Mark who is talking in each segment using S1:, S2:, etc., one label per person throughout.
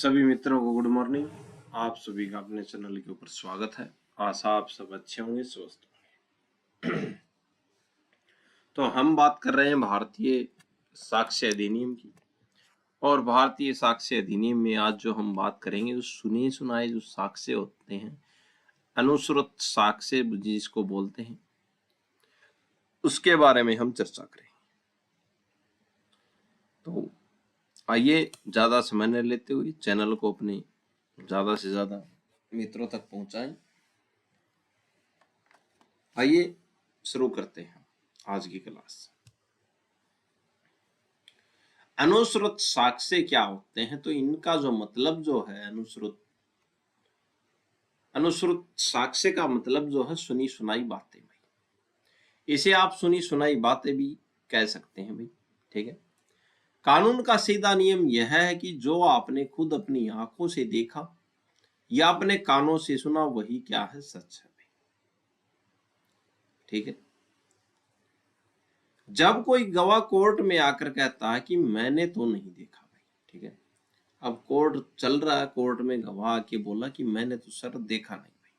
S1: सभी मित्रों को गुड मॉर्निंग। आप सभी का अपने चैनल के ऊपर स्वागत है। आशा आप सब अच्छे होंगे, स्वस्थ होंगे। तो हम बात कर रहे हैं भारतीय साक्ष्य अधिनियम की। और भारतीय साक्ष्य अधिनियम में आज जो हम बात करेंगे वो सुने सुनाए जो साक्ष्य होते हैं, अनुश्रुत साक्ष्य जिसको बोलते हैं, उसके बारे में हम चर्चा करेंगे। तो आइए ज्यादा समय न लेते हुए चैनल को अपने ज्यादा से ज्यादा मित्रों तक पहुंचाएं। आइए शुरू करते हैं आज की क्लास। अनुश्रुत साक्ष्य क्या होते हैं? तो इनका जो मतलब जो है अनुश्रुत साक्ष्य का मतलब जो है सुनी सुनाई बातें भाई। इसे आप सुनी सुनाई बातें भी कह सकते हैं भाई। ठीक है। कानून का सीधा नियम यह है कि जो आपने खुद अपनी आंखों से देखा या अपने कानों से सुना वही क्या है, सच है भाई। ठीक है। जब कोई गवाह कोर्ट में आकर कहता है कि मैंने तो नहीं देखा भाई। ठीक है। अब कोर्ट चल रहा है, कोर्ट में गवाह आके बोला कि मैंने तो सर देखा नहीं भाई,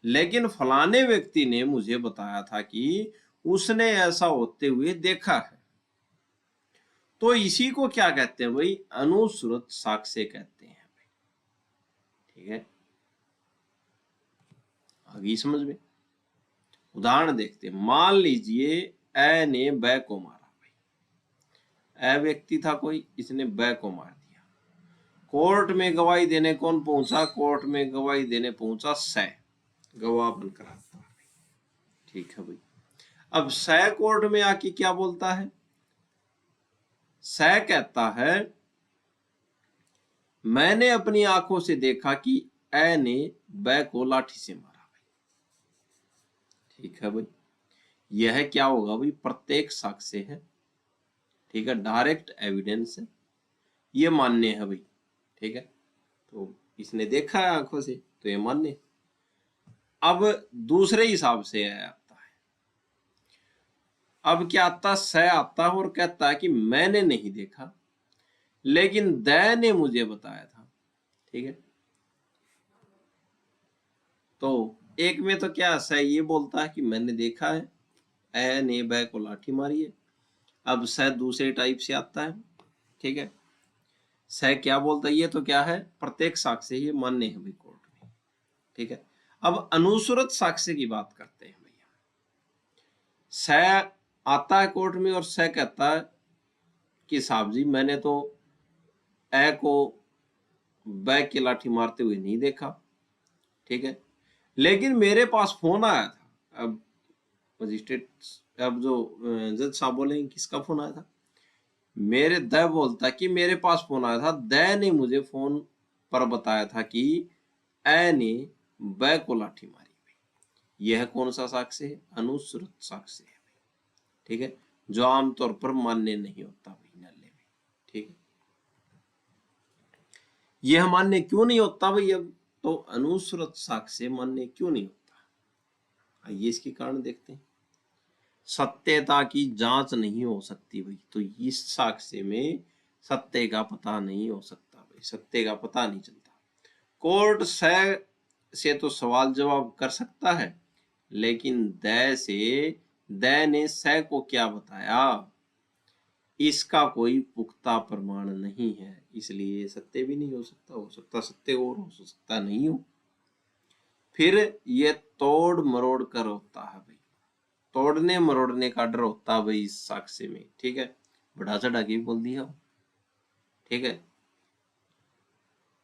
S1: लेकिन फलाने व्यक्ति ने मुझे बताया था कि उसने ऐसा होते हुए देखा है। तो इसी को क्या कहते हैं भाई? अनुश्रुत साक्ष्य कहते हैं भाई। ठीक है। आगे समझ में उदाहरण देखते हैं। मान लीजिए ए ने बै को मारा भाई। ए व्यक्ति था कोई, इसने बै को मार दिया। कोर्ट में गवाही देने कौन पहुंचा? कोर्ट में गवाही देने पहुंचा सै, गवाह बनकर आता है। ठीक है भाई। अब सै कोर्ट में आके क्या बोलता है? सै कहता है मैंने अपनी आंखों से देखा कि ए ने बै को लाठी से मारा भाई। ठीक है भाई। यह क्या होगा भाई? प्रत्येक साक्ष्य है। ठीक है। डायरेक्ट एविडेंस है, ये मान्य है भाई। ठीक है। तो इसने देखा है आंखों से तो ये मान्य है। अब दूसरे हिसाब से आता है। अब क्या आता? सै आता है और कहता है कि मैंने नहीं देखा लेकिन दै ने मुझे बताया था। ठीक है। तो एक में तो क्या सै ये बोलता है कि मैंने देखा है, ए ने बै को लाठी मारी है। अब सै दूसरे टाइप से आता है। ठीक है। सै क्या बोलता है? ये तो क्या है? प्रत्येक साक्ष्य ये मान्य है भाई कोर्ट में। ठीक है। अब अनुश्रुत साक्ष्य की बात करते हैं भैया। सै आता है कोर्ट में और सै कहता है कि साहब जी मैंने तो ए को बै की लाठी मारते हुए नहीं देखा। ठीक है। लेकिन मेरे पास फोन आया था। अब मजिस्ट्रेट, अब जो जज साहब बोलेंगे किसका फोन आया था? मेरे दै बोलता कि मेरे पास फोन आया था, दै ने मुझे फोन पर बताया था कि ए ने बै को लाठी मारी। यह कौन सा साक्ष्य है? अनुश्रुत साक्ष्य है। ठीक है। जो आमतौर पर मान्य नहीं होता भाई न्यायालय में। ठीक है। यह मान्य क्यों नहीं होता भाई? अब तो अनुश्रुत साक्ष्य मान्य क्यों नहीं होता? आइए इसके कारण देखते हैं। सत्यता की जांच नहीं हो सकती भाई। तो इस साक्ष्य में सत्य का पता नहीं हो सकता भाई, सत्य का पता नहीं चलता। कोर्ट से तो सवाल जवाब कर सकता है लेकिन दै ने सै को क्या बताया इसका कोई पुख्ता प्रमाण नहीं है, इसलिए सत्य भी नहीं हो सकता। हो सकता सत्य और हो सकता नहीं हो। फिर ये तोड़ मरोड़ कर होता है भाई। तोड़ने मरोड़ने का डर होता है भाई इस साक्ष्य में। ठीक है। बढ़ा चढ़ा के बोल दिया। ठीक है।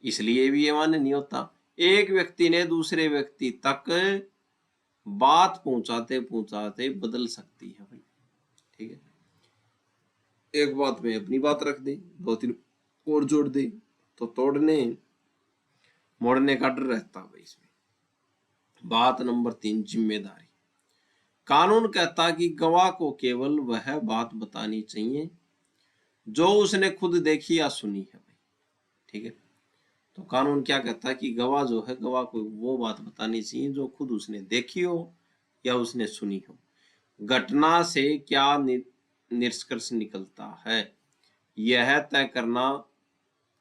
S1: इसलिए भी ये मान्य नहीं होता। एक व्यक्ति ने दूसरे व्यक्ति तक बात पहुंचाते पहुंचाते बदल सकती है भाई। ठीक है। एक बात में अपनी बात रख दे, दो तीन और जोड़ दे, तो तोड़ने मोड़ने का डर रहता भाई इसमें। बात नंबर 3, जिम्मेदारी। कानून कहता कि गवाह को केवल वह बात बतानी चाहिए जो उसने खुद देखी या सुनी है भाई। ठीक है। तो कानून क्या कहता है कि गवाह जो है, गवाह को वो बात बतानी चाहिए जो खुद उसने देखी हो या उसने सुनी हो। घटना से क्या निष्कर्ष निकलता है यह तय करना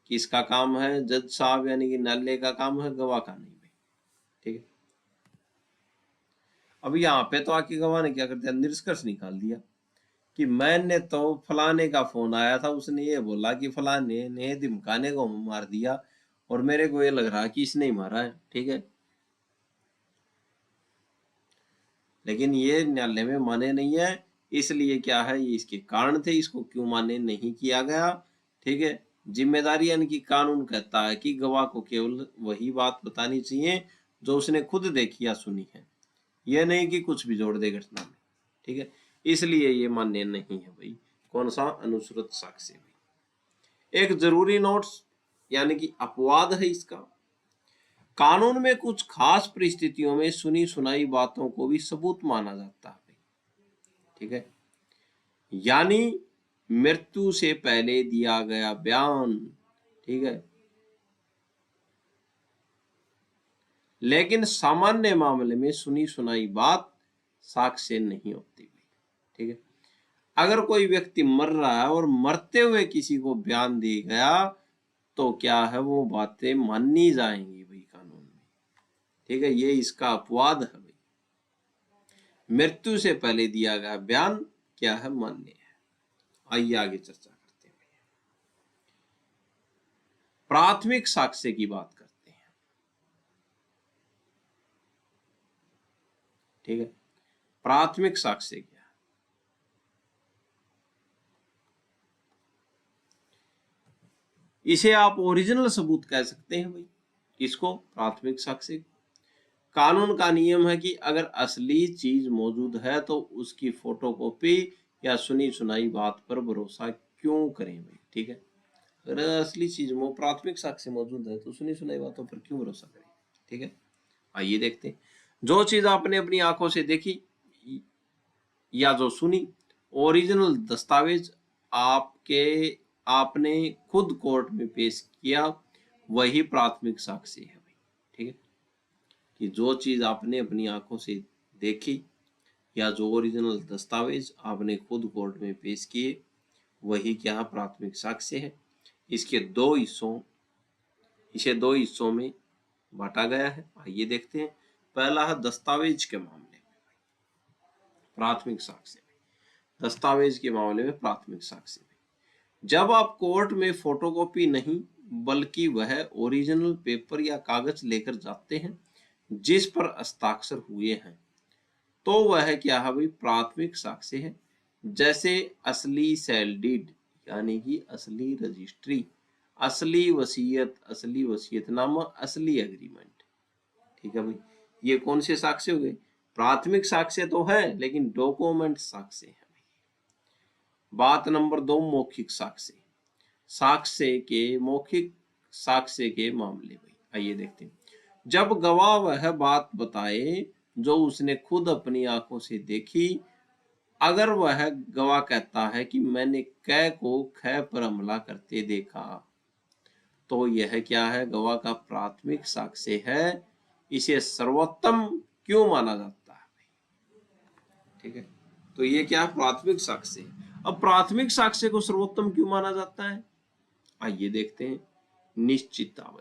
S1: किसका काम है? जज साहब यानी कि न्यायालय का काम है, गवाह का नहीं भाई। ठीक है, अब यहाँ पे तो आके गवाह ने क्या कर दिया, निष्कर्ष निकाल दिया कि मैंने तो फलाने का फोन आया था, उसने ये बोला कि फलाने ने धमकाने को मार दिया और मेरे को ये लग रहा कि इसने ही मारा है। ठीक है, लेकिन ये न्यायालय में माने नहीं है, इसलिए क्या है, ये इसके कारण थे, इसको क्यों माने नहीं किया गया। ठीक है, जिम्मेदारी यानी कि कानून कहता है कि गवाह को केवल वही बात बतानी चाहिए जो उसने खुद देखी या सुनी है, यह नहीं कि कुछ भी जोड़ दे घटना में। ठीक है, इसलिए ये मान्य नहीं है भाई। कौन सा? अनुश्रुत साक्ष्य भाई। एक जरूरी नोट्स यानी कि अपवाद है इसका, कानून में कुछ खास परिस्थितियों में सुनी सुनाई बातों को भी सबूत माना जाता है। ठीक है, यानी मृत्यु से पहले दिया गया बयान। ठीक है, लेकिन सामान्य मामले में सुनी सुनाई बात साक्ष्य नहीं होती। ठीक है, अगर कोई व्यक्ति मर रहा है और मरते हुए किसी को बयान दी गया तो क्या है, वो बातें माननी जाएंगी भाई कानून में। ठीक है, ये इसका अपवाद है भाई, मृत्यु से पहले दिया गया बयान क्या है, मान्य है। आइए आगे चर्चा करते हैं। प्राथमिक साक्ष्य की बात करते हैं। ठीक है, प्राथमिक साक्ष्य क्या है? इसे आप ओरिजिनल सबूत कह सकते हैं भाई। इसको प्राथमिक साक्ष्य। कानून का नियम है कि अगर असली चीज मौजूद है तो उसकी फोटोकॉपी या सुनी सुनाई बात पर भरोसा क्यों करें भाई। ठीक है, अगर असली चीज में प्राथमिक साक्ष्य मौजूद है तो सुनी सुनाई बातों पर क्यों भरोसा करें। ठीक है, आइए देखते हैं। जो चीज आपने अपनी आंखों से देखी या जो सुनी, ओरिजिनल दस्तावेज आपके आपने खुद कोर्ट में पेश किया, वही प्राथमिक साक्ष्य है भाई। ठीक है, कि जो चीज आपने अपनी आंखों से देखी या जो ओरिजिनल दस्तावेज आपने खुद कोर्ट में पेश किए, वही क्या प्राथमिक साक्ष्य है। इसके इसे दो हिस्सों में बांटा गया है। आइए देखते हैं। पहला है दस्तावेज के मामले में प्राथमिक साक्ष्य। दस्तावेज के मामले में प्राथमिक साक्ष्य में जब आप कोर्ट में फोटोकॉपी नहीं बल्कि वह ओरिजिनल पेपर या कागज लेकर जाते हैं जिस पर हस्ताक्षर हुए हैं, तो वह क्या है भाई, प्राथमिक साक्ष्य है। जैसे असली सेल डीड यानी कि असली रजिस्ट्री, असली वसीयतनामा, असली एग्रीमेंट। ठीक है भाई, ये कौन से साक्ष्य हो गए? प्राथमिक साक्ष्य तो है लेकिन डॉक्यूमेंट साक्ष्य है। बात नंबर 2, मौखिक साक्ष्य। मौखिक साक्ष्य के मामले में आइए देखते हैं। जब गवाह वह बात बताए जो उसने खुद अपनी आंखों से देखी, अगर वह गवाह कहता है कि मैंने कै को खै पर हमला करते देखा, तो यह क्या है, गवाह का प्राथमिक साक्ष्य है। इसे सर्वोत्तम क्यों माना जाता है? ठीक है, तो ये क्या प्राथमिक साक्ष्य है। अब प्राथमिक साक्ष्य को सर्वोत्तम क्यों माना जाता है, आइए देखते हैं। निश्चितता,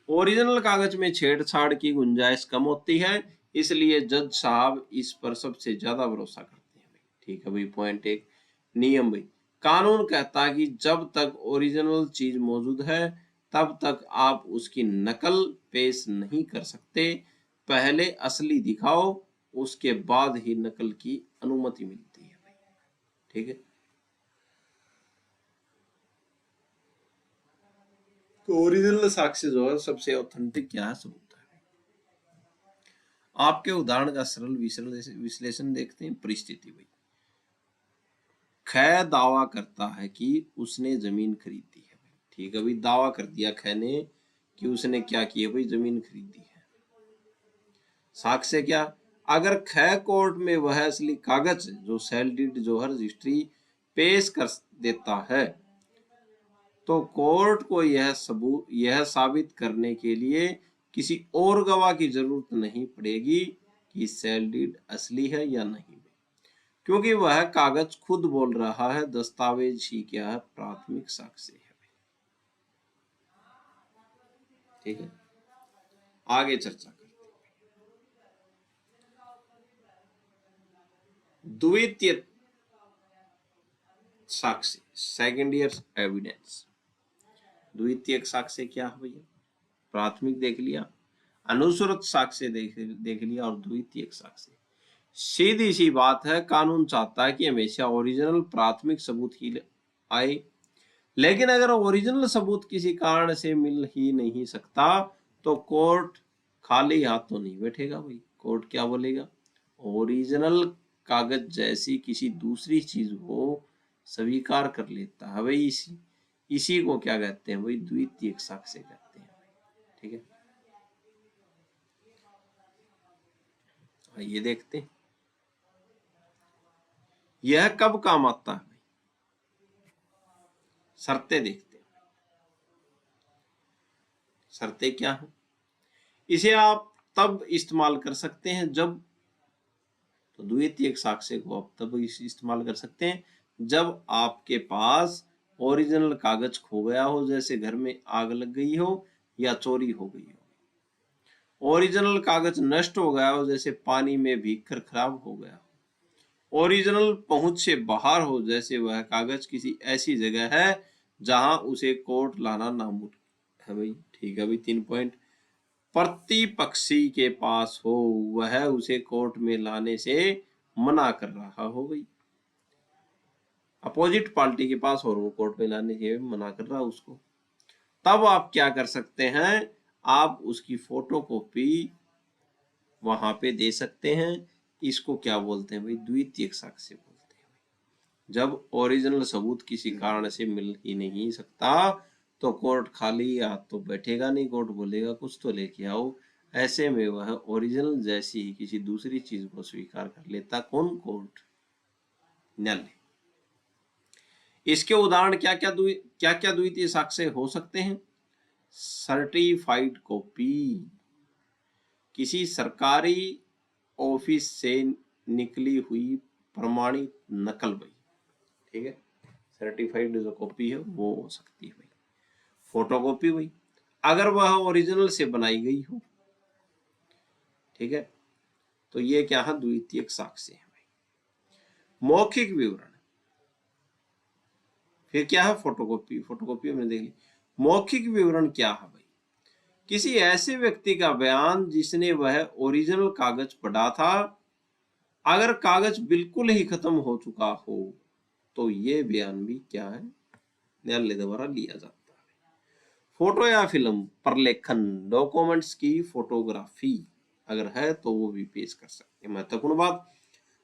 S1: ओरिजिनल कागज में छेड़छाड़ की गुंजाइश कम होती है, इसलिए जज साहब इस पर सबसे ज्यादा भरोसा करते हैं। ठीक है भाई, पॉइंट एक। नियम भाई, कानून कहता है कि जब तक ओरिजिनल चीज मौजूद है तब तक आप उसकी नकल पेश नहीं कर सकते। पहले असली दिखाओ, उसके बाद ही नकल की अनुमति मिलती है भाई। ठीक है, तो ओरिजिनल साक्ष्य जो है सबसे ऑथेंटिक क्या है, सबूत है। आपके उदाहरण का सरल विश्लेषण देखते हैं। परिस्थिति भाई, खै दावा करता है कि उसने जमीन खरीदी है। ठीक है भाई, दावा कर दिया खै ने कि उसने क्या किया भाई, जमीन खरीदी है। साक्ष्य क्या, अगर खै कोर्ट में वह असली कागज जो सेल डीड जो है रजिस्ट्री पेश कर देता है, तो कोर्ट को यह साबित करने के लिए किसी और गवाह की जरूरत नहीं पड़ेगी कि सेल डीड असली है या नहीं, क्योंकि वह कागज खुद बोल रहा है। दस्तावेज ही क्या है, प्राथमिक साक्ष्य है। ठीक है, आगे चर्चा करते हैं। द्वितीय साक्ष्य, सेकेंड ईयर एविडेंस। द्वितीय साक्ष्य क्या है भैया? प्राथमिक देख लिया, अनुश्रुत साक्ष्य देख लिया और द्वितीय साक्ष्य। सीधी सी बात है, कानून चाहता है कि हमेशा ओरिजिनल प्राथमिक सबूत ही आए, लेकिन अगर ओरिजिनल सबूत किसी कारण से मिल ही नहीं सकता तो कोर्ट खाली हाथ तो नहीं बैठेगा भाई। कोर्ट क्या बोलेगा? ओरिजिनल कागज जैसी किसी दूसरी चीज को स्वीकार कर लेता है भाई। इसी को क्या कहते हैं भाई? द्वितीय साक्ष्य कहते हैं। ठीक है, ये देखते हैं यह कब काम आता है भाई। शर्तें देखते हैं, शर्तें क्या है? इसे आप तब इस्तेमाल कर सकते हैं जब, तो द्वितीय साक्ष्य को आप तब इस्तेमाल कर सकते हैं जब आपके पास ओरिजिनल कागज खो गया हो, जैसे घर में आग लग गई हो या चोरी हो गई हो। ओरिजिनल कागज नष्ट हो गया हो, जैसे पानी में भीगकर खराब हो गया हो। ओरिजिनल पहुंच से बाहर हो, जैसे वह कागज किसी ऐसी जगह है जहां उसे कोर्ट लाना नामुमकिन है भाई। ठीक है भाई, 3 पॉइंट। प्रतिपक्षी के पास हो, वह उसे कोर्ट में लाने से मना कर रहा हो भाई। अपोजिट पार्टी के पास और वो कोर्ट में लाने से मना कर रहा है उसको, तब आप क्या कर सकते हैं? आप उसकी फोटोकॉपी वहां पे दे सकते हैं। इसको क्या बोलते हैं भाई? द्वितीय साक्ष्य बोलते हैं। जब ओरिजिनल सबूत किसी कारण से मिल ही नहीं सकता तो कोर्ट खाली हाथ तो बैठेगा नहीं। कोर्ट बोलेगा कुछ तो लेके आओ। ऐसे में वह ओरिजिनल जैसी ही किसी दूसरी चीज को स्वीकार कर लेता। कौन? कोर्ट। न्यायालय। इसके उदाहरण क्या क्या द्वितीय साक्ष्य हो सकते हैं? सर्टिफाइड कॉपी, किसी सरकारी ऑफिस से निकली हुई प्रमाणित नकल भाई। ठीक है, सर्टिफाइड जो कॉपी है वो हो सकती है भाई। फोटोकॉपी भाई, अगर वह ओरिजिनल से बनाई गई हो। ठीक है, तो ये क्या है? द्वितीय साक्ष्य है भाई। मौखिक विवरण, फिर क्या है? फोटोकॉपी। फोटोकॉपी हमने देख ली। मौखिक विवरण क्या है भाई? किसी ऐसे व्यक्ति का बयान जिसने वह ओरिजिनल कागज पढ़ा था। अगर कागज बिल्कुल ही खत्म हो चुका हो तो ये बयान भी क्या है? न्यायालय द्वारा लिया जाता है। फोटो या फिल्म प्रलेखन, डॉक्यूमेंट्स की फोटोग्राफी अगर है तो वो भी पेश कर सकते हैं। महत्वपूर्ण बात,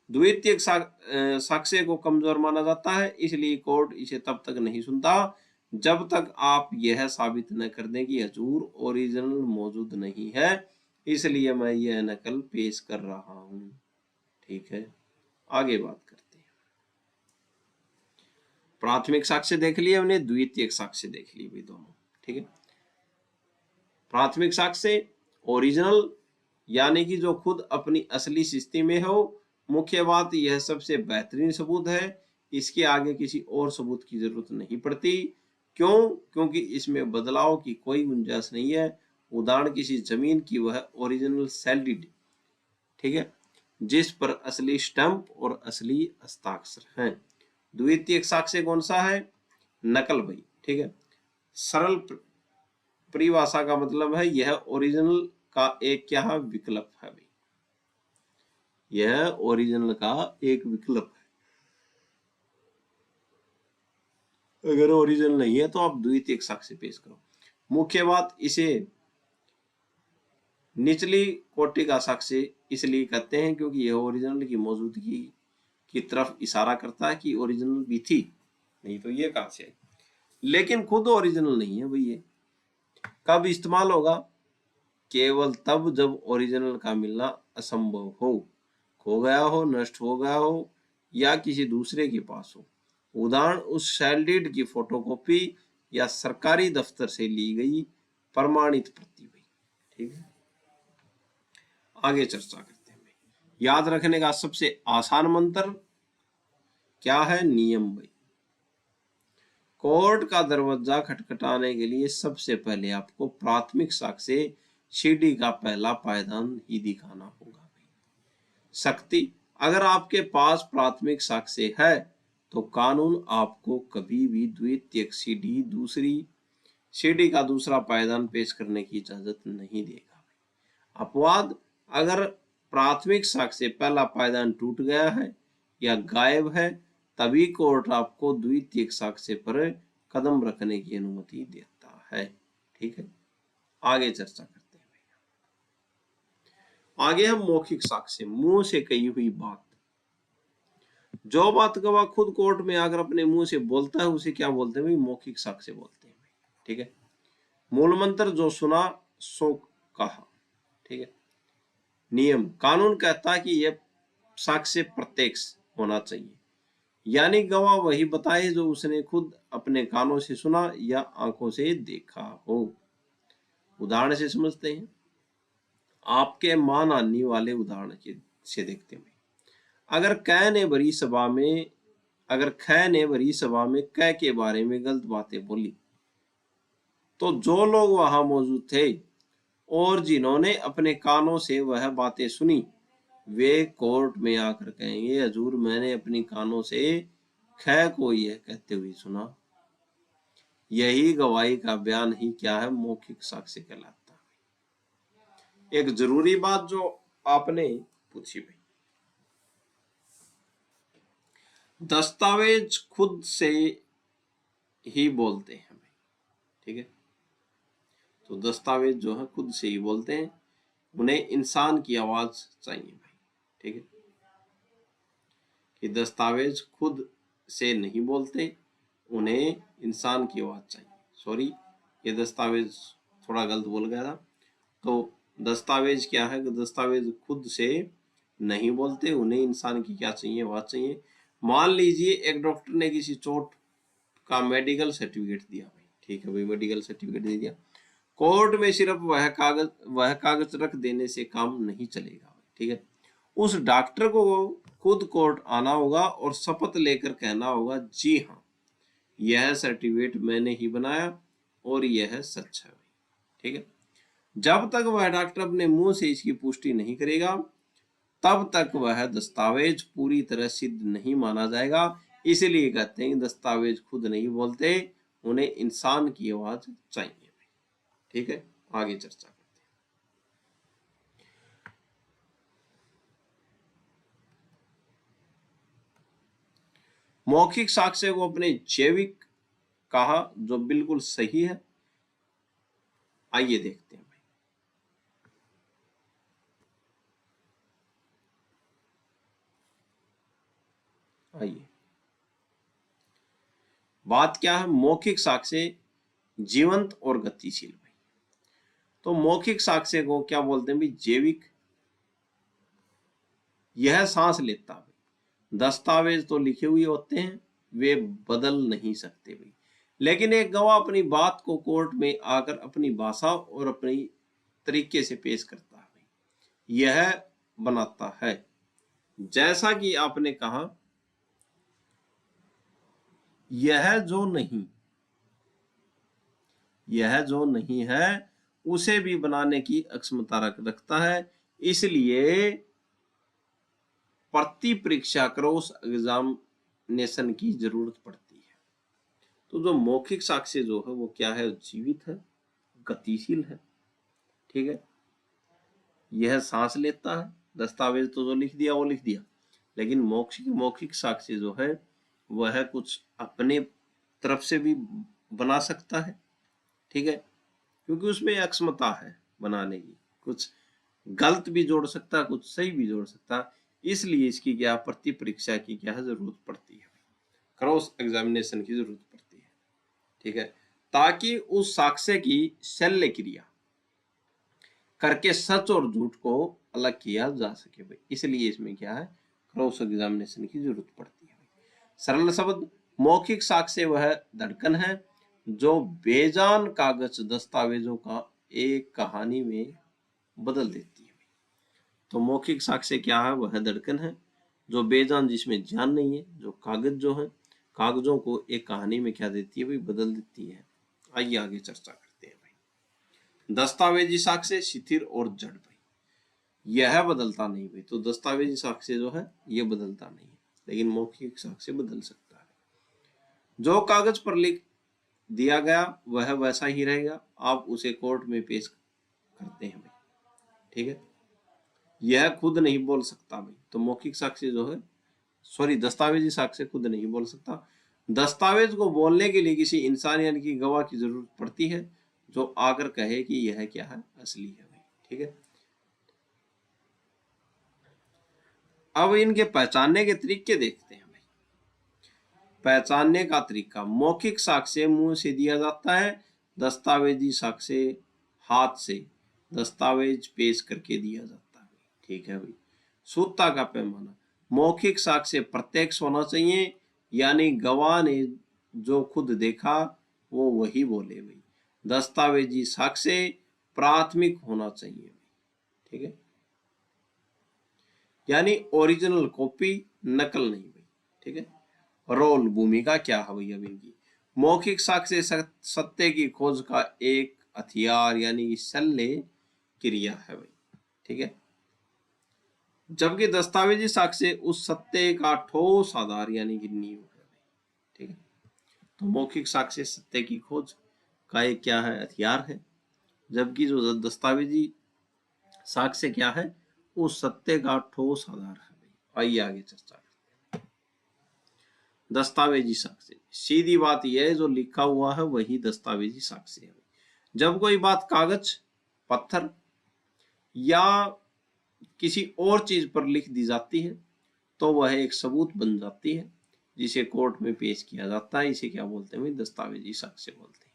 S1: द्वितीय साक्ष्य को कमजोर माना जाता है, इसलिए कोर्ट इसे तब तक नहीं सुनता जब तक आप यह साबित न कर दें कि हजूर ओरिजिनल मौजूद नहीं है, इसलिए मैं यह नकल पेश कर रहा हूं। ठीक है, आगे बात करते हैं। प्राथमिक साक्ष्य देख लिए हमने, द्वितीय साक्ष्य देख लिए भी दोनों। ठीक है, प्राथमिक साक्ष्य ओरिजिनल यानी कि जो खुद अपनी असली स्थिति में हो। मुख्य बात, यह सबसे बेहतरीन सबूत है। इसके आगे किसी और सबूत की जरूरत नहीं पड़ती। क्यों? क्योंकि इसमें बदलाव की कोई गुंजाइश नहीं है। उदाहरण, किसी जमीन की वह ओरिजिनल सेल डीड, ठीक है, जिस पर असली स्टंप और असली हस्ताक्षर हैं। द्वितीय साक्ष्य कौन सा है? नकल भाई। ठीक है, सरल परिभाषा का मतलब है यह ओरिजिनल का एक क्या है? विकल्प है भाई। यह ओरिजिनल का एक विकल्प है। अगर ओरिजिनल नहीं है तो आप द्वितीय साक्ष्य पेश करो। मुख्य बात, इसे निचली कोटि का साक्ष्य इसलिए कहते हैं क्योंकि यह ओरिजिनल की मौजूदगी की तरफ इशारा करता है कि ओरिजिनल भी थी, नहीं तो ये कहां से आई। लेकिन खुद ओरिजिनल नहीं है भाई। ये कब इस्तेमाल होगा? केवल तब जब ओरिजिनल का मिलना असंभव हो, खो गया हो, नष्ट हो गया हो या किसी दूसरे के पास हो। उदाहरण, उस सेल डीड की फोटोकॉपी या सरकारी दफ्तर से ली गई प्रमाणित प्रति हुई। ठीक है, आगे चर्चा करते हैं। याद रखने का सबसे आसान मंत्र क्या है? नियम भाई। कोर्ट का दरवाजा खटखटाने के लिए सबसे पहले आपको प्राथमिक साक्ष्य सीढ़ी का पहला पायदान ही दिखाना होगा। शक्ति, अगर आपके पास प्राथमिक साक्ष्य है तो कानून आपको कभी भी द्वितीयक सीढ़ी दूसरी सीढ़ी का दूसरा पायदान पेश करने की इजाजत नहीं देगा। अपवाद, अगर प्राथमिक साक्ष्य पहला पायदान टूट गया है या गायब है तभी कोर्ट आपको द्वितीयक साक्ष्य पर कदम रखने की अनुमति देता है। ठीक है, आगे चर्चा करते हैं। आगे हम मौखिक साक्ष्य, मुंह से कही हुई बात। जो बात गवाह खुद कोर्ट में आकर अपने मुंह से बोलता है उसे क्या बोलते हैं भाई? मौखिक साक्ष्य बोलते हैं। ठीक है, मूल मंत्र, जो सुना सो कहा। ठीक है, नियम, कानून कहता है कि यह साक्ष्य प्रत्यक्ष होना चाहिए, यानी गवाह वही बताए जो उसने खुद अपने कानों से सुना या आंखों से देखा हो। उदाहरण से समझते हैं, आपके मान आने वाले उदाहरण से देखते हैं। अगर कै ने भरी सभा में कै के बारे में गलत बातें बोली तो जो लोग वहां मौजूद थे और जिन्होंने अपने कानों से वह बातें सुनी वे कोर्ट में आकर कहेंगे, हजूर मैंने अपनी कानों से कै को यह कहते हुए सुना। यही गवाही का बयान ही क्या है? मौखिक साक्ष्य कहलाता है। एक जरूरी बात जो आपने पूछी भाई, दस्तावेज खुद से ही बोलते हैं भाई। ठीक है, तो दस्तावेज जो है खुद से ही बोलते हैं, उन्हें इंसान की आवाज चाहिए भाई। ठीक है, कि दस्तावेज खुद से नहीं बोलते, उन्हें इंसान की आवाज चाहिए। सॉरी, ये दस्तावेज थोड़ा गलत बोल गया था। तो दस्तावेज क्या है? दस्तावेज खुद से नहीं बोलते, उन्हें इंसान की क्या चाहिए? आवाज चाहिए। मान लीजिए एक डॉक्टर ने किसी चोट का मेडिकल सर्टिफिकेट दिया भाई। ठीक है भाई, मेडिकल सर्टिफिकेट दे दिया। कोर्ट में सिर्फ वह कागज रख देने से काम नहीं चलेगा। ठीक है, उस डॉक्टर को खुद कोर्ट आना होगा और शपथ लेकर कहना होगा, जी हाँ यह सर्टिफिकेट मैंने ही बनाया और यह सच है। ठीक है, जब तक वह डॉक्टर अपने मुंह से इसकी पुष्टि नहीं करेगा तब तक वह दस्तावेज पूरी तरह सिद्ध नहीं माना जाएगा। इसलिए कहते हैं दस्तावेज खुद नहीं बोलते, उन्हें इंसान की आवाज चाहिए। ठीक है, आगे चर्चा करते हैं। मौखिक साक्ष्य को अपने जैविक कहा, जो बिल्कुल सही है। आइए देखते हैं भाई। आइए, बात क्या है? मौखिक साक्ष्य जीवंत और गतिशील भाई। तो मौखिक साक्ष्य को क्या बोलते हैं भाई? जैविक। यह सांस लेता भाई। दस्तावेज तो लिखे हुए होते हैं, वे बदल नहीं सकते भाई, लेकिन एक गवाह अपनी बात को कोर्ट में आकर अपनी भाषा और अपनी तरीके से पेश करता है भाई, यह बनाता है। जैसा कि आपने कहा, यह जो नहीं है उसे भी बनाने की अक्षमता रखता है। इसलिए प्रति परीक्षा क्रॉस एग्जामिनेशन की जरूरत पड़ती है। तो जो मौखिक साक्ष्य जो है वो क्या है? जीवित है, गतिशील है। ठीक है, यह सांस लेता है। दस्तावेज तो जो लिख दिया वो लिख दिया, लेकिन मौखिक साक्ष्य जो है वह कुछ अपने तरफ से भी बना सकता है। ठीक है, क्योंकि उसमें अक्षमता है बनाने की, कुछ गलत भी जोड़ सकता है, कुछ सही भी जोड़ सकता है। इसलिए इसकी क्या प्रति परीक्षा की क्या है? जरूरत पड़ती है, क्रॉस एग्जामिनेशन की जरूरत पड़ती है। ठीक है, ताकि उस साक्ष्य की शल्य क्रिया करके सच और झूठ को अलग किया जा सके भाई। इसलिए इसमें क्या है? क्रॉस एग्जामिनेशन की जरूरत पड़ती है। सरल शब्द, मौखिक साक्ष्य वह धड़कन है जो बेजान कागज दस्तावेजों का एक कहानी में बदल देती है। तो मौखिक साक्ष्य क्या है? वह धड़कन है जो बेजान, जिसमें जान नहीं है, जो कागज जो है कागजों को एक कहानी में क्या देती है भाई, बदल देती है। आइए आगे चर्चा करते हैं भाई। दस्तावेजी साक्ष्य शिथिल और जड़ भाई, यह बदलता नहीं भाई। तो दस्तावेजी साक्ष्य जो है ये बदलता नहीं है, लेकिन मौखिक साक्ष्य बदल सकता है। जो कागज पर लिख दिया गया वह वैसा ही रहेगा, आप उसे कोर्ट में पेश करते हैं भाई, ठीक है। यह खुद नहीं बोल सकता भाई। तो मौखिक साक्ष्य जो है, सॉरी, दस्तावेजी साक्ष्य खुद नहीं बोल सकता। दस्तावेज को बोलने के लिए किसी इंसान यानी कि गवाह की जरूरत पड़ती है, जो आकर कहे कि यह क्या है, असली है भाई, ठीक है। अब इनके पहचानने के तरीके देखते हैं भाई। पहचानने का तरीका, मौखिक साक्ष्य मुंह से दिया जाता है, दस्तावेजी साक्ष्य हाथ से दस्तावेज पेश करके दिया जाता है, ठीक है भाई। शुद्धता का पैमाना, मौखिक साक्ष्य प्रत्यक्ष होना चाहिए, यानी गवाह ने जो खुद देखा वो वही बोले भाई। दस्तावेजी साक्ष्य प्राथमिक होना चाहिए भाई, ठीक है, यानी ओरिजिनल कॉपी, नकल नहीं भाई, ठीक है। रोल, भूमिका क्या है भाई अब इनकी। मौखिक साक्ष्य सत्य की खोज का एक हथियार यानी शल्य क्रिया है भाई, ठीक है। जबकि दस्तावेजी साक्ष्य उस सत्य का ठोस आधार यानी कि नींव है भाई, ठीक है। तो मौखिक साक्ष्य सत्य की खोज का एक क्या है, हथियार है, जबकि जो दस्तावेजी साक्ष्य क्या है, उस सत्य का ठोस आधार है भाई। आइए आगे चर्चा करते हैं। दस्तावेजी साक्ष्य, सीधी बात यह है, जो लिखा हुआ है वही दस्तावेजी साक्ष्य है। जब कोई बात कागज, पत्थर या किसी और चीज पर लिख दी जाती है तो वह एक सबूत बन जाती है, जिसे कोर्ट में पेश किया जाता है। इसे क्या बोलते हैं, दस्तावेजी साक्ष्य बोलते हैं।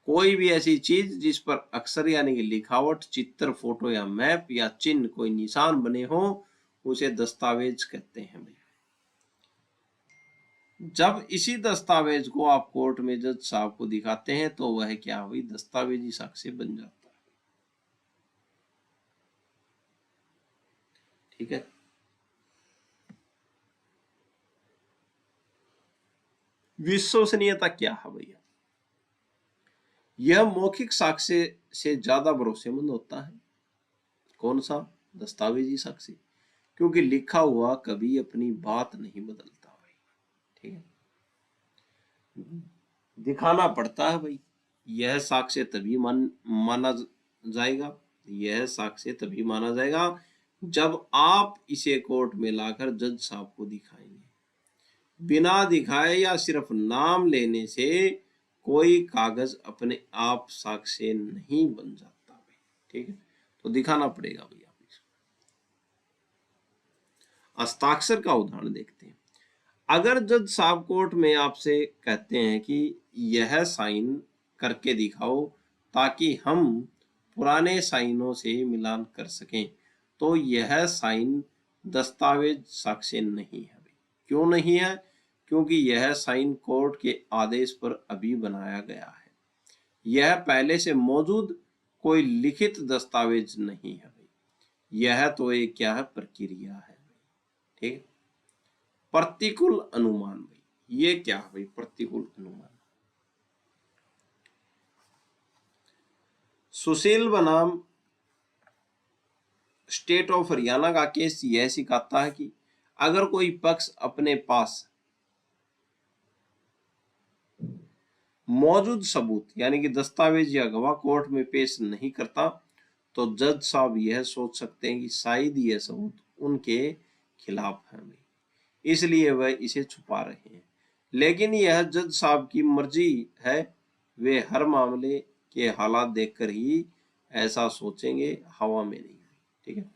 S1: कोई भी ऐसी चीज जिस पर अक्षर यानी कि लिखावट, चित्र, फोटो या मैप या चिन्ह, कोई निशान बने हो, उसे दस्तावेज कहते हैं भाई। जब इसी दस्तावेज को आप कोर्ट में जज साहब को दिखाते हैं तो वह क्या हुई, दस्तावेजी साक्ष्य बन जाता है, ठीक है। विश्वसनीयता क्या है भैया, यह मौखिक साक्ष्य से ज्यादा भरोसेमंद होता है। कौन सा, दस्तावेजी साक्ष्य, क्योंकि लिखा हुआ कभी अपनी बात नहीं बदलता भाई, ठीक है। दिखाना पड़ता है भाई, यह साक्ष्य तभी माना जाएगा, यह साक्ष्य तभी माना जाएगा जब आप इसे कोर्ट में लाकर जज साहब को दिखाएंगे। बिना दिखाए या सिर्फ नाम लेने से कोई कागज अपने आप साक्ष्य नहीं बन जाता भाई, ठीक है। तो दिखाना पड़ेगा भैया। हस्ताक्षर का उदाहरण देखते हैं। अगर जज साहब कोर्ट में आपसे कहते हैं कि यह साइन करके दिखाओ ताकि हम पुराने साइनों से मिलान कर सकें, तो यह साइन दस्तावेज साक्ष्य नहीं है भाई। क्यों नहीं है, क्योंकि यह साइन कोर्ट के आदेश पर अभी बनाया गया है, यह पहले से मौजूद कोई लिखित दस्तावेज नहीं है भाई, यह तो एक क्या है, प्रक्रिया है, ठीक है। प्रतिकूल अनुमान भाई, ये क्या है भाई, प्रतिकूल अनुमान। सुशील बनाम स्टेट ऑफ हरियाणा का केस यह सिखाता है कि अगर कोई पक्ष अपने पास मौजूद सबूत यानी कि दस्तावेज या गवाह कोर्ट में पेश नहीं करता, तो जज साहब यह सोच सकते हैं कि शायद यह सबूत उनके खिलाफ है भाई, इसलिए वह इसे छुपा रहे हैं। लेकिन यह जज साहब की मर्जी है, वे हर मामले के हालात देखकर ही ऐसा सोचेंगे, हवा में नहीं, ठीक है।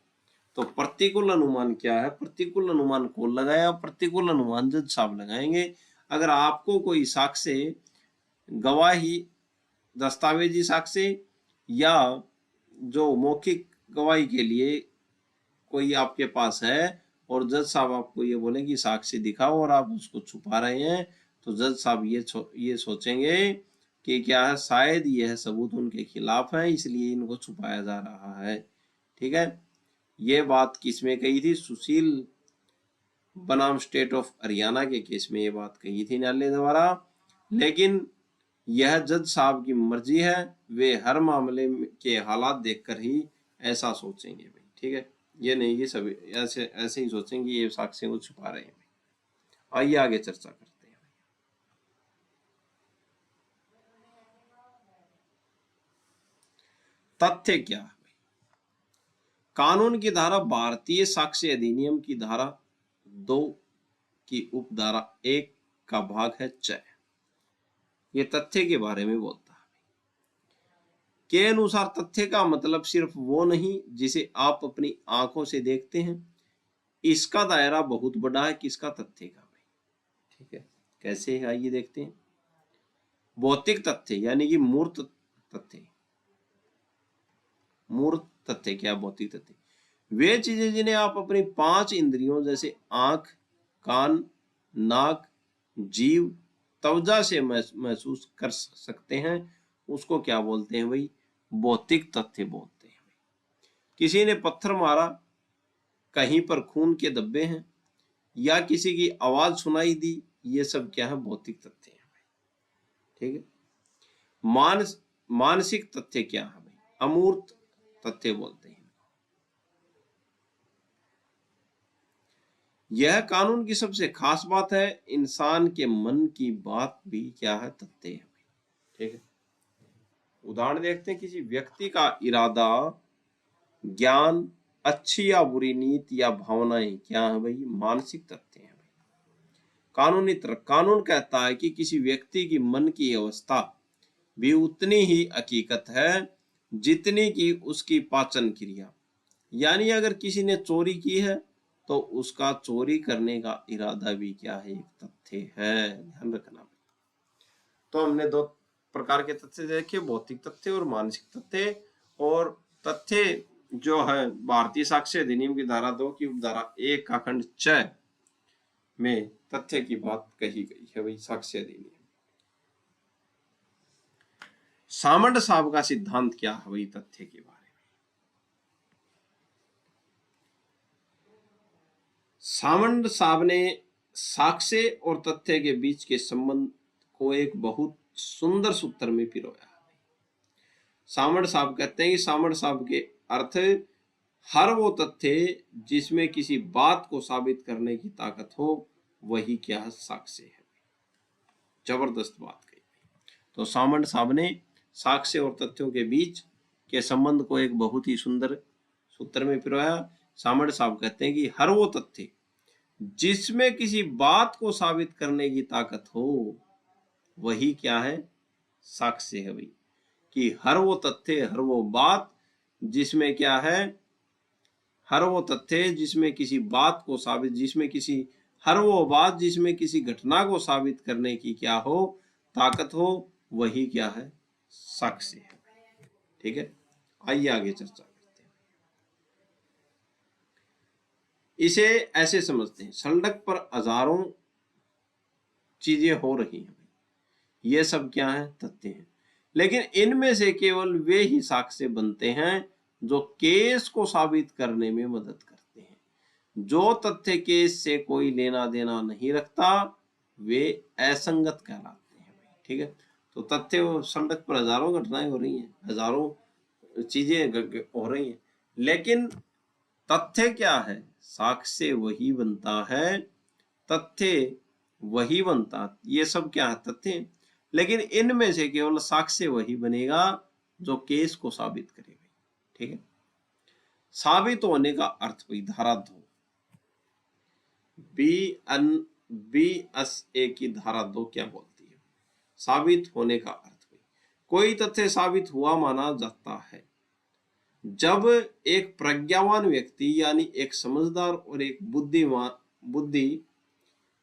S1: तो प्रतिकूल अनुमान क्या है, प्रतिकूल अनुमान कौन लगाया, प्रतिकूल अनुमान जज साहब लगाएंगे। अगर आपको कोई साक्ष्य, गवाही, दस्तावेजी साक्ष्य या जो मौखिक गवाही के लिए कोई आपके पास है और जज साहब आपको ये बोले कि साक्ष्य दिखाओ और आप उसको छुपा रहे हैं, तो जज साहब ये सोचेंगे कि क्या है, शायद यह सबूत उनके खिलाफ है, इसलिए इनको छुपाया जा रहा है, ठीक है। ये बात किसमें कही थी, सुशील बनाम स्टेट ऑफ हरियाणा के केस में ये बात कही थी न्यायालय द्वारा, लेकिन यह जज साहब की मर्जी है, वे हर मामले के हालात देखकर ही ऐसा सोचेंगे भाई। ठीक है, ये नहीं कि सभी ऐसे ऐसे ही सोचेंगे ये साक्ष्यों को छुपा रहे हैं। आइए आगे चर्चा करते हैं। तथ्य क्या है? कानून की धारा भारतीय साक्ष्य अधिनियम की धारा 2 की उपधारा 1 का भाग है 6। ये तथ्य के बारे में बोलता है के अनुसार तथ्य का मतलब सिर्फ वो नहीं जिसे आप अपनी आंखों से देखते हैं, इसका दायरा बहुत बड़ा है किसका? तथ्य का भाई। ठीक है, कैसे है आइए देखते हैं। भौतिक तथ्य यानी कि मूर्त तथ्य। मूर्त तथ्य क्या? भौतिक तथ्य वे चीजें जिन्हें आप अपनी 5 इंद्रियों जैसे आंख, कान, नाक, जीव, त्वचा से महसूस कर सकते हैं, उसको क्या बोलते हैं भाई? भौतिक तथ्य बोलते हैं। किसी ने पत्थर मारा, कहीं पर खून के धब्बे हैं, या किसी की आवाज सुनाई दी, ये सब क्या है? भौतिक तथ्य है। ठीक है, मानसिक तथ्य क्या है भाई? अमूर्त तथ्य बोलते हैं। यह कानून की सबसे खास बात है, इंसान के मन की बात भी क्या है? तथ्य है। ठीक है, उदाहरण देखते हैं। किसी व्यक्ति का इरादा, ज्ञान, अच्छी या बुरी नीति या भावनाएं क्या है भाई? मानसिक तथ्य है। कानूनी तर्क, कानून कहता है कि किसी व्यक्ति की मन की अवस्था भी उतनी ही हकीकत है जितनी कि उसकी पाचन क्रिया। यानी अगर किसी ने चोरी की है तो उसका चोरी करने का इरादा भी क्या है? एक तथ्य है, ध्यान रखना। तो हमने 2 प्रकार के तथ्य देखे, भौतिक तथ्य और मानसिक तथ्य। और तथ्य जो है भारतीय साक्ष्य अधिनियम की धारा 2 की उपधारा 1 का खंड 6 में तथ्य की बात कही गई है भाई, साक्ष्य अधिनियम। सामंत साहब का सिद्धांत क्या है भाई तथ्य के बारे में? सामंत साहब ने साक्ष्य और तथ्य के बीच के संबंध को एक बहुत सुंदर सूत्र में पिरोया। सामंत साहब कहते हैं कि सामंत साहब के अर्थ हर वो तथ्य जिसमें किसी बात को साबित करने की ताकत हो, वही क्या है? साक्ष्य है। जबरदस्त बात कही। तो सामंत साहब ने साक्ष्य और तथ्यों के बीच के संबंध को एक बहुत ही सुंदर सूत्र में पिरोया। सामंत साहब कहते हैं कि हर वो तथ्य जिसमें किसी बात को साबित करने की ताकत हो, वही क्या है? साक्ष्य है भाई। कि हर वो तथ्य, हर वो बात जिसमें क्या है? हर वो तथ्य जिसमें किसी बात को साबित, जिसमें किसी हर वो बात जिसमें किसी घटना को साबित करने की क्या हो? ताकत हो, वही क्या है? साक्ष्य है। ठीक है, आइए आगे चर्चा करते हैं। इसे ऐसे समझते हैं, सड़क पर हजारों चीजें हो रही हैं, ये सब क्या है? तथ्य हैं। लेकिन इनमें से केवल वे ही साक्ष्य बनते हैं जो केस को साबित करने में मदद करते हैं। जो तथ्य केस से कोई लेना देना नहीं रखता, वे असंगत कहलाते हैं। ठीक है, तो तथ्य सड़क पर हजारों घटनाएं हो रही हैं, हजारों चीजें हो रही हैं, लेकिन तथ्य क्या है? साक्ष्य वही बनता है, तथ्य वही बनता। ये सब क्या है? तथ्य। लेकिन इनमें से केवल साक्ष्य वही बनेगा जो केस को साबित करेगा। ठीक है, साबित होने का अर्थ हुई धारा 2 BNBSA की धारा 2 क्या बोलती है? साबित होने का अर्थ हुई कोई तथ्य साबित हुआ माना जाता है जब एक प्रज्ञावान व्यक्ति यानी एक समझदार और एक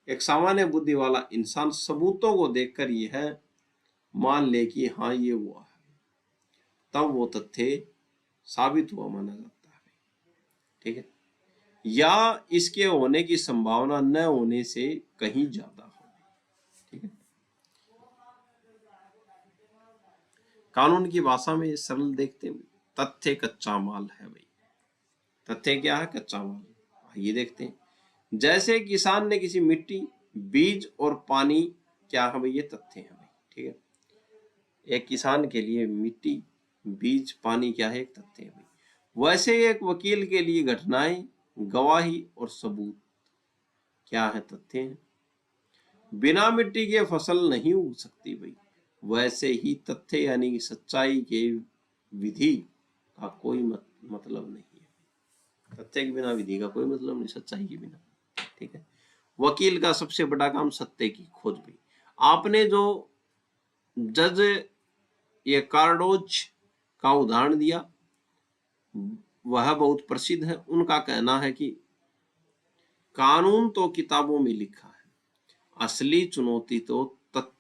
S1: एक सामान्य बुद्धि वाला इंसान सबूतों को देखकर यह मान ले कि हाँ ये हुआ है, तब वो तथ्य साबित हुआ माना जाता है। ठीक है, या इसके होने की संभावना न होने से कहीं ज्यादा हो। ठीक है, कानून की भाषा में सरल देखते हैं, तथ्य कच्चा माल है भाई। तथ्य क्या है? कच्चा माल। ये देखते हैं, जैसे किसान ने किसी मिट्टी, बीज और पानी क्या है भाई, ये तथ्य है भाई। ठीक है, एक किसान के लिए मिट्टी, बीज, पानी क्या है, एक तथ्य है भाई। वैसे एक वकील के लिए घटनाएं, गवाही और सबूत क्या है, तथ्य है। बिना मिट्टी के फसल नहीं उग सकती भाई। वैसे ही तथ्य यानी कि सच्चाई के विधि का कोई मतलब नहीं है। तथ्य के बिना विधि का कोई मतलब नहीं, सच्चाई के बिना। ठीक है, वकील का सबसे बड़ा काम सत्य की खोज भी। आपने जो जज ये कार्डोज का उदाहरण दिया वह बहुत प्रसिद्ध है। उनका कहना है कि कानून तो किताबों में लिखा है, असली चुनौती तो तथ्यों